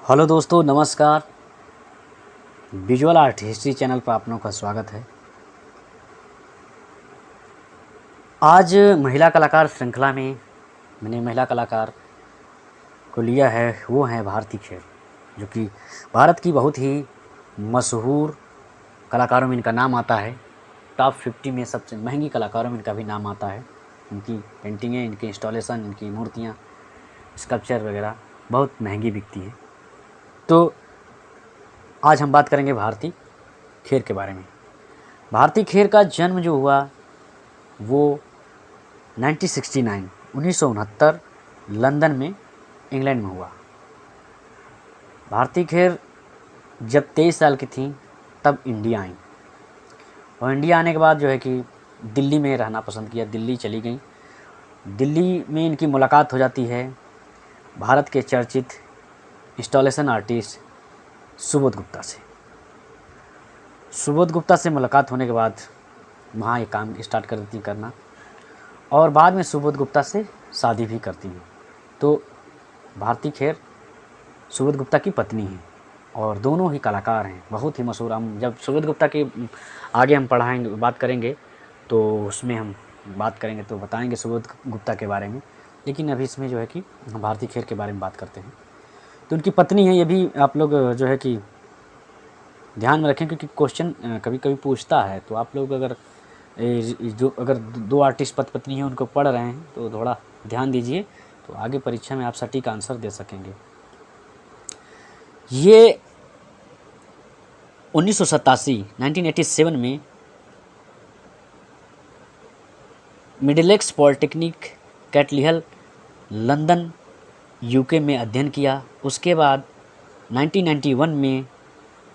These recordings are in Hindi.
हेलो दोस्तों, नमस्कार। विजुअल आर्ट हिस्ट्री चैनल पर आप लोगों का स्वागत है। आज महिला कलाकार श्रृंखला में मैंने महिला कलाकार को लिया है, वो हैं भारती खेर, जो कि भारत की बहुत ही मशहूर कलाकारों में इनका नाम आता है। टॉप 50 में सबसे महंगी कलाकारों में इनका भी नाम आता है। इनकी पेंटिंगें, इनकी इंस्टॉलेशन, इनकी मूर्तियाँ, स्कल्पचर वगैरह बहुत महंगी बिकती हैं। तो आज हम बात करेंगे भारती खेर के बारे में। भारती खेर का जन्म जो हुआ वो 1969 लंदन में, इंग्लैंड में हुआ। भारती खेर जब 23 साल की थी तब इंडिया आई, और इंडिया आने के बाद जो है कि दिल्ली में रहना पसंद किया। दिल्ली चली गई। दिल्ली में इनकी मुलाकात हो जाती है भारत के चर्चित इंस्टॉलेशन आर्टिस्ट सुबोध गुप्ता से। सुबोध गुप्ता से मुलाकात होने के बाद वहाँ ये काम स्टार्ट कर देती करना, और बाद में सुबोध गुप्ता से शादी भी करती हैं। तो भारती खेर सुबोध गुप्ता की पत्नी हैं और दोनों ही कलाकार हैं, बहुत ही मशहूर। हम जब सुबोध गुप्ता के आगे हम पढ़ाएंगे, बात करेंगे, तो उसमें हम बात करेंगे तो बताएंगे सुबोध गुप्ता के बारे में। लेकिन अभी इसमें जो है कि हम भारती खेर के बारे में बात करते हैं। तो उनकी पत्नी है, ये भी आप लोग जो है कि ध्यान में रखें, क्योंकि क्वेश्चन कभी कभी पूछता है। तो आप लोग अगर अगर दो आर्टिस्ट पति पत्नी हैं उनको पढ़ रहे हैं तो थोड़ा ध्यान दीजिए, तो आगे परीक्षा में आप सटीक आंसर दे सकेंगे। ये 1987 में मिडिलेक्स पॉलिटेक्निक कैटलिहल लंदन यूके में अध्ययन किया। उसके बाद 1991 में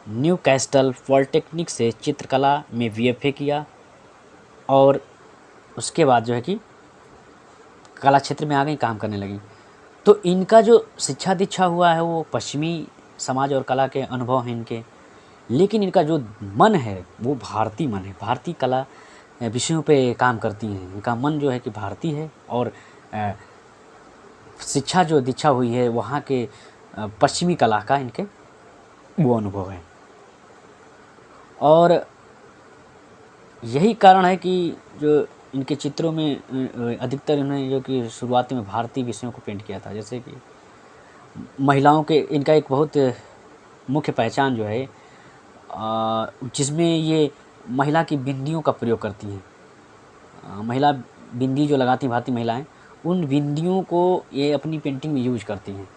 न्यू कैस्टल पॉलिटेक्निक से चित्रकला में बीएफए किया, और उसके बाद जो है कि कला क्षेत्र में आ गई, काम करने लगी। तो इनका जो शिक्षा दीक्षा हुआ है वो पश्चिमी समाज और कला के अनुभव हैं इनके, लेकिन इनका जो मन है वो भारतीय मन है। भारतीय कला विषयों पे काम करती हैं। इनका मन जो है कि भारतीय है, और शिक्षा जो दीक्षा हुई है वहाँ के पश्चिमी कला का इनके वो अनुभव है। और यही कारण है कि जो इनके चित्रों में अधिकतर इन्होंने जो कि शुरुआत में भारतीय विषयों को पेंट किया था। जैसे कि महिलाओं के, इनका एक बहुत मुख्य पहचान जो है जिसमें ये महिला की बिंदियों का प्रयोग करती हैं। महिला बिंदी जो लगाती भारतीय महिलाएं, उन बिंदियों को ये अपनी पेंटिंग में यूज करती हैं।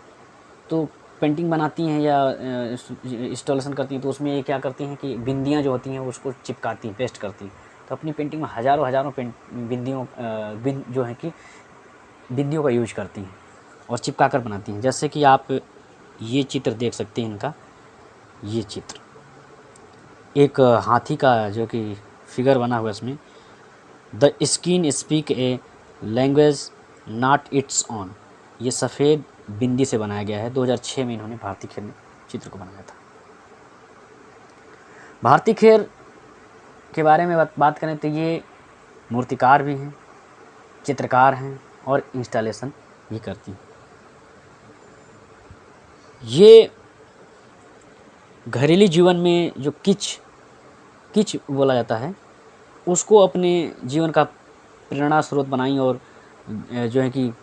तो पेंटिंग बनाती हैं या इंस्टॉलेशन करती हैं, तो उसमें ये क्या करती हैं कि बिंदियाँ जो होती हैं उसको चिपकाती हैं, पेस्ट करती हैं। तो अपनी पेंटिंग में हज़ारों हज़ारों बिंदियों जो है कि बिंदियों का यूज करती हैं और चिपका कर बनाती हैं। जैसे कि आप ये चित्र देख सकते हैं इनका। ये चित्र एक हाथी का जो कि फिगर बना हुआ है इसमें। The skin speak a language not it's on. ये सफ़ेद बिंदी से बनाया गया है। 2006 में इन्होंने भारती खेर ने चित्र को बनाया था। भारती खेर के बारे में बात करें तो ये मूर्तिकार भी हैं, चित्रकार हैं, और इंस्टॉलेशन भी करती हैं। ये घरेलू जीवन में जो किच बोला जाता है उसको अपने जीवन का प्रेरणा स्रोत बनाई, और जो है कि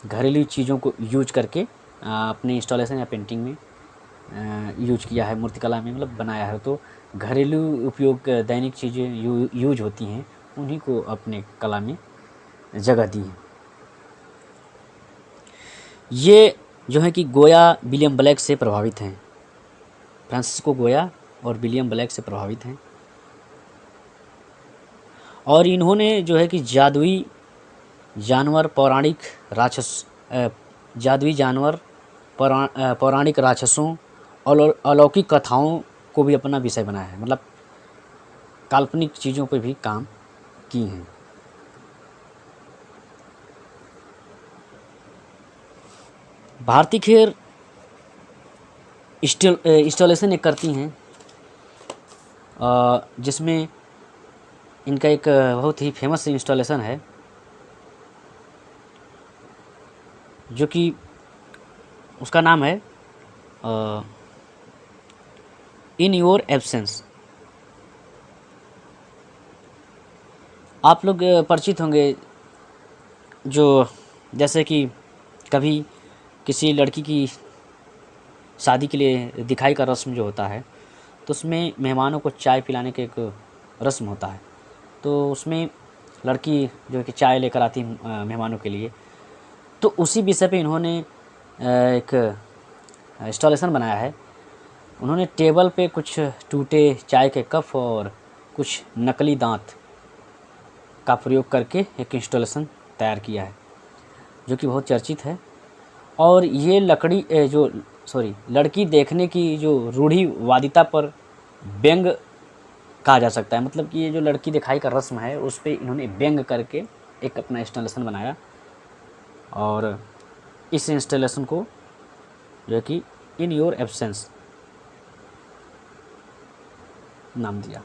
घरेलू चीज़ों को यूज करके अपने इंस्टॉलेशन या पेंटिंग में यूज किया है, मूर्तिकला में मतलब बनाया है। तो घरेलू उपयोग दैनिक चीज़ें यूज होती हैं, उन्हीं को अपने कला में जगह दी है। ये जो है कि गोया विलियम ब्लैक से प्रभावित हैं। फ्रांसिस्को गोया और विलियम ब्लैक से प्रभावित हैं, और इन्होंने जो है कि जादुई जानवर, पौराणिक राक्षसों और अलौकिक कथाओं को भी अपना विषय बनाया है। मतलब काल्पनिक चीज़ों पर भी काम किए हैं। भारती खेर इंस्टॉलेशन एक करती हैं जिसमें इनका एक बहुत ही फेमस इंस्टॉलेशन है जो कि उसका नाम है इन योर एब्सेंस। आप लोग परिचित होंगे, जो जैसे कि कभी किसी लड़की की शादी के लिए दिखाई का रस्म जो होता है, तो उसमें मेहमानों को चाय पिलाने का एक रस्म होता है। तो उसमें लड़की जो है कि चाय लेकर आती है मेहमानों के लिए। तो उसी विषय पे इन्होंने एक इंस्टॉलेशन बनाया है। उन्होंने टेबल पे कुछ टूटे चाय के कप और कुछ नकली दांत का प्रयोग करके एक इंस्टॉलेशन तैयार किया है, जो कि बहुत चर्चित है। और ये लड़की देखने की जो रूढ़िवादिता पर व्यंग कहा जा सकता है। मतलब कि ये जो लड़की दिखाई का रस्म है, उस पर इन्होंने व्यंग करके एक अपना इंस्टॉलेशन बनाया, और इस इंस्टॉलेशन को जो है कि इन योर एब्सेंस नाम दिया।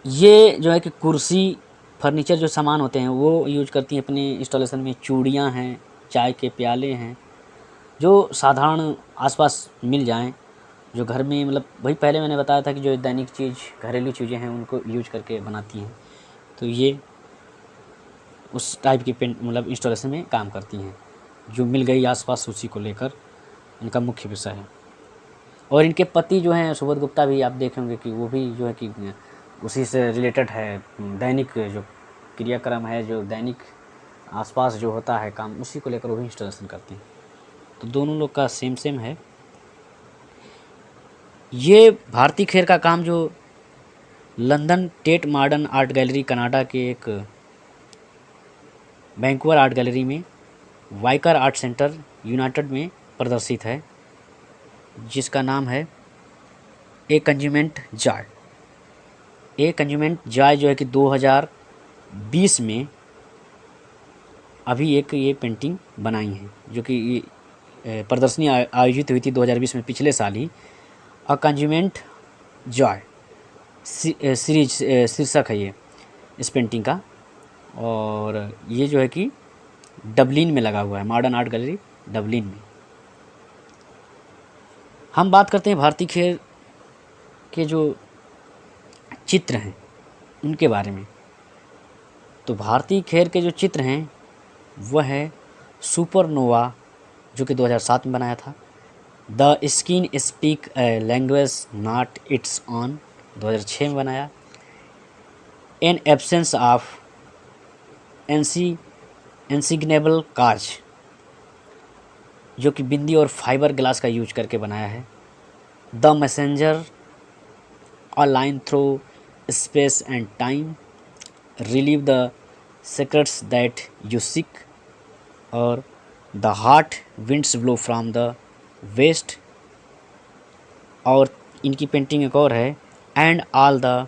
ये जो है कि कुर्सी, फर्नीचर जो सामान होते हैं वो यूज करती हैं अपने इंस्टॉलेशन में। चूड़ियाँ हैं, चाय के प्याले हैं, जो साधारण आसपास मिल जाएं, जो घर में, मतलब वही पहले मैंने बताया था कि जो दैनिक चीज़, घरेलू चीज़ें हैं, उनको यूज करके बनाती हैं। तो ये उस टाइप की मतलब इंस्टॉलेशन में काम करती हैं, जो मिल गई आसपास उसी को लेकर इनका मुख्य विषय है। और इनके पति जो हैं सुबोध गुप्ता भी आप देखेंगे कि वो भी जो है कि उसी से रिलेटेड है। दैनिक जो क्रियाक्रम है, जो दैनिक आसपास जो होता है काम, उसी को लेकर वो भी इंस्टॉलेशन करते हैं। तो दोनों लोग का सेम सेम है। ये भारती खेर का काम जो London Tate Modern art gallery Canada के एक वैंकूवर आर्ट गैलरी में वाइकर आर्ट सेंटर यूनाइटेड में प्रदर्शित है, जिसका नाम है ए कंज्यूमेंट जॉय। ए कंज्यूमेंट जॉय जो है कि 2020 में अभी एक ये पेंटिंग बनाई है, जो कि ये प्रदर्शनी आयोजित हुई थी 2020 में, पिछले साल ही। अ कंज्यूमेंट जॉय सीरीज शीर्षक है ये इस पेंटिंग का। और ये जो है कि डबलिन में लगा हुआ है, मॉडर्न आर्ट गैलरी डबलिन में। हम बात करते हैं भारती खेर के जो चित्र हैं उनके बारे में। तो भारती खेर के जो चित्र हैं वह है सुपरनोवा, जो कि 2007 में बनाया था। The skin speak language not it's on, 2006 में बनाया। एन एब्सेंस ऑफ एनसिग्नेबल काज, जो कि बिंदी और फाइबर ग्लास का यूज करके बनाया है। The messenger, a line through space and time, relive the secrets that you seek, और the heart winds blow from the west. और इनकी पेंटिंग एक और है, एंड ऑल द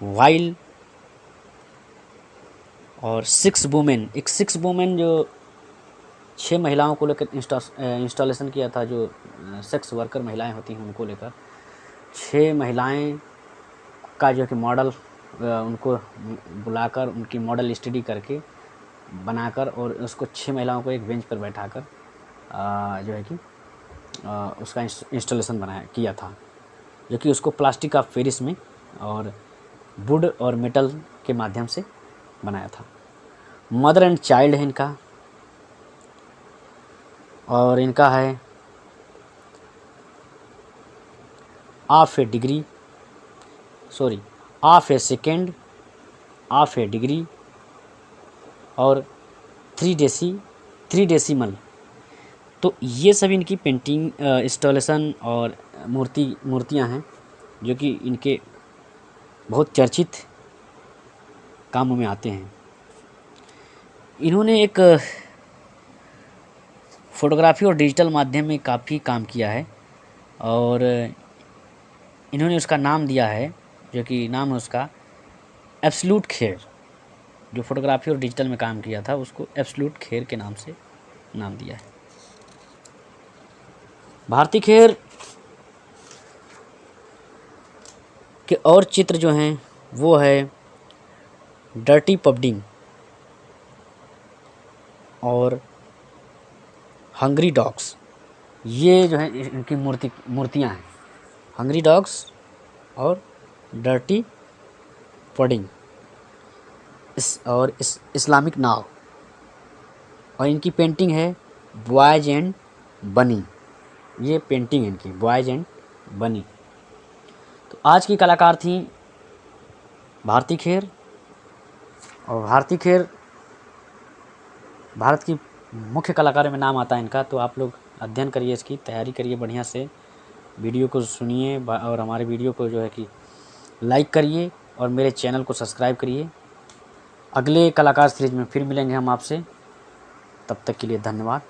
वाइल। और 6 वुमेन, एक 6 वुमेन जो 6 महिलाओं को लेकर इंस्टॉलेशन किया था, जो सेक्स वर्कर महिलाएं होती हैं उनको लेकर। 6 महिलाएं का जो है कि मॉडल उनको बुलाकर उनकी मॉडल स्टडी करके बनाकर, और उसको 6 महिलाओं को एक बेंच पर बैठाकर जो है कि उसका इंस्टॉलेशन किया था, जो कि उसको प्लास्टिक ऑफ पेरिस में और वुड और मेटल के माध्यम से बनाया था। मदर एंड चाइल्ड है इनका, और इनका है हाफ ए सेकेंड, हाफ ए डिग्री, और 3 डेसिमल। तो ये सब इनकी पेंटिंग इंस्टॉलेशन और मूर्तियाँ हैं, जो कि इनके बहुत चर्चित कामों में आते हैं। इन्होंने एक फ़ोटोग्राफी और डिजिटल माध्यम में काफ़ी काम किया है, और इन्होंने उसका नाम दिया है, जो कि नाम है उसका एब्सोल्यूट खेर। जो फोटोग्राफी और डिजिटल में काम किया था उसको एब्सोल्यूट खेर के नाम से नाम दिया है। भारती खेर के और चित्र जो हैं वो है डर्टी पबडिंग और हंग्री डॉग्स, ये जो है इनकी मूर्तियाँ हैं, हंग्री डॉग्स और डर्टी पुडिंग, इस्लामिक नाव, और इनकी पेंटिंग है बॉयज एंड बनी, ये पेंटिंग है इनकी बॉयज एंड बनी। तो आज की कलाकार थी भारती खेर, और भारती खेर भारत की मुख्य कलाकारों में नाम आता है इनका। तो आप लोग अध्ययन करिए, इसकी तैयारी करिए बढ़िया से, वीडियो को सुनिए और हमारे वीडियो को जो है कि लाइक करिए और मेरे चैनल को सब्सक्राइब करिए। अगले कलाकार सीरीज में फिर मिलेंगे हम आपसे, तब तक के लिए धन्यवाद।